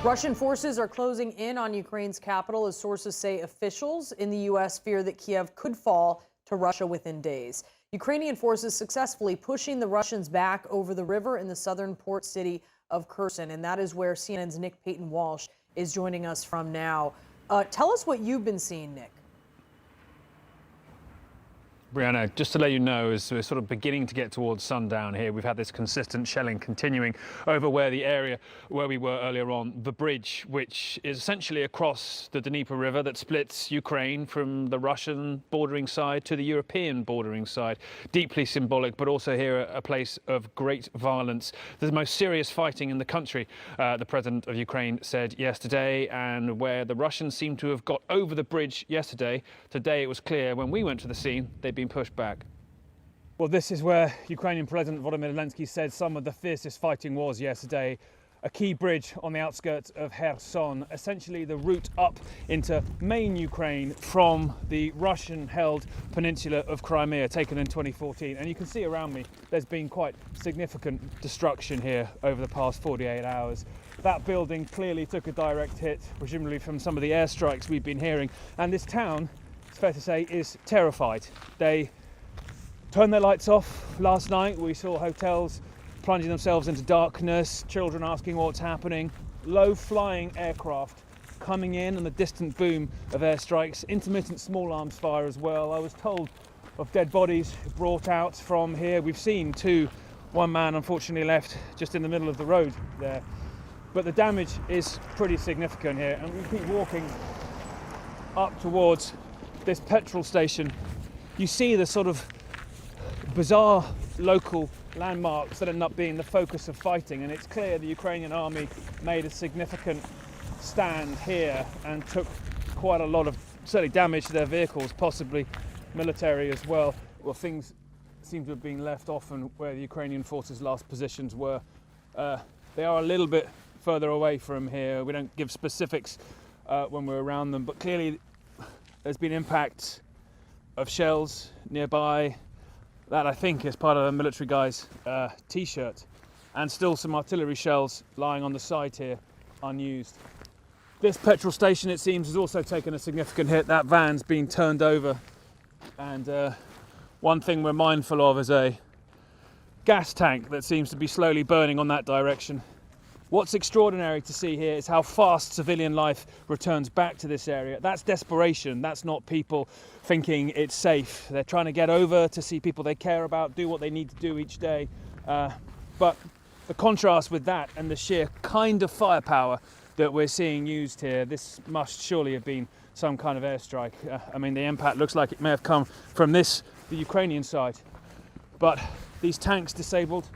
Russian forces are closing in on Ukraine's capital as sources say officials in the U.S. fear that Kiev could fall to Russia within days. Ukrainian forces successfully pushing the Russians back over the river in the southern port city of Kherson. And that is where CNN's Nick Paton Walsh is joining us from now. Tell us what you've been seeing, Nick. Brianna, just to let you know, as we're sort of beginning to get towards sundown here, we've had this consistent shelling continuing over the area where we were earlier on, the bridge, which is essentially across the Dnieper River that splits Ukraine from the Russian bordering side to the European bordering side. Deeply symbolic, but also here a place of great violence. The most serious fighting in the country, the president of Ukraine said yesterday, and where the Russians seem to have got over the bridge yesterday. Today it was clear when we went to the scene, they'd been pushed back. Well, this is where Ukrainian President Volodymyr Zelensky said some of the fiercest fighting was yesterday. A key bridge on the outskirts of Kherson, essentially the route up into main Ukraine from the Russian-held peninsula of Crimea, taken in 2014. And you can see around me, there's been quite significant destruction here over the past 48 hours. That building clearly took a direct hit, presumably from some of the airstrikes we've been hearing. And this town, it's fair to say, is terrified. They turned their lights off last night. We saw hotels plunging themselves into darkness, children asking what's happening, low-flying aircraft coming in, and the distant boom of airstrikes, intermittent small arms fire as well. I was told of dead bodies brought out from here. We've seen two. One man unfortunately left just in the middle of the road there. But the damage is pretty significant here, and we keep walking up towards this petrol station. You see the sort of bizarre local landmarks that end up being the focus of fighting, and it's clear the Ukrainian army made a significant stand here and took quite a lot of certainly damage to their vehicles, possibly military as well. Well, things seem to have been left off and where the Ukrainian forces' last positions were. They are a little bit further away from here. We don't give specifics when we're around them, but clearly there's been impact of shells nearby. That, I think, is part of a military guy's t-shirt, and still some artillery shells lying on the site here, unused. This petrol station, it seems, has also taken a significant hit. That van's been turned over, and one thing we're mindful of is a gas tank that seems to be slowly burning on that direction. What's extraordinary to see here is how fast civilian life returns back to this area. That's desperation. That's not people thinking it's safe. They're trying to get over to see people they care about, do what they need to do each day. But the contrast with that and the sheer kind of firepower that we're seeing used here, this must surely have been some kind of airstrike. I mean, the impact looks like it may have come from the Ukrainian side. But these tanks disabled,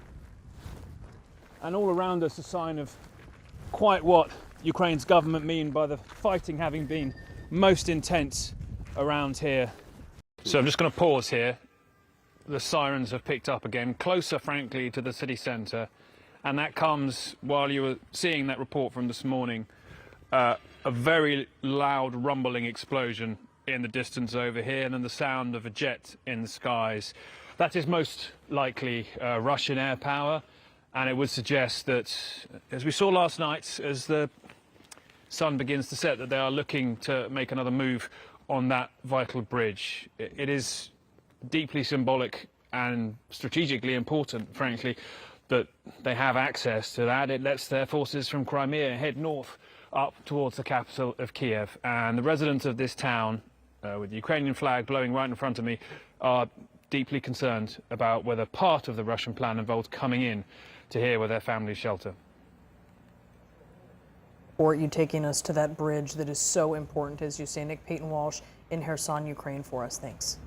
and all around us a sign of quite what Ukraine's government mean by the fighting having been most intense around here. So I'm just going to pause here. The sirens have picked up again, closer, frankly, to the city centre. And that comes while you were seeing that report from this morning, a very loud rumbling explosion in the distance over here, and then the sound of a jet in the skies. That is most likely Russian air power. And it would suggest that, as we saw last night, as the sun begins to set, that they are looking to make another move on that vital bridge. It is deeply symbolic and strategically important, frankly, that they have access to that. It lets their forces from Crimea head north up towards the capital of Kiev. And the residents of this town, with the Ukrainian flag blowing right in front of me, are deeply concerned about whether part of the Russian plan involves coming in to here where their families shelter. Or you taking us to that bridge that is so important, as you say. Nick Paton Walsh in Kherson, Ukraine for us. Thanks.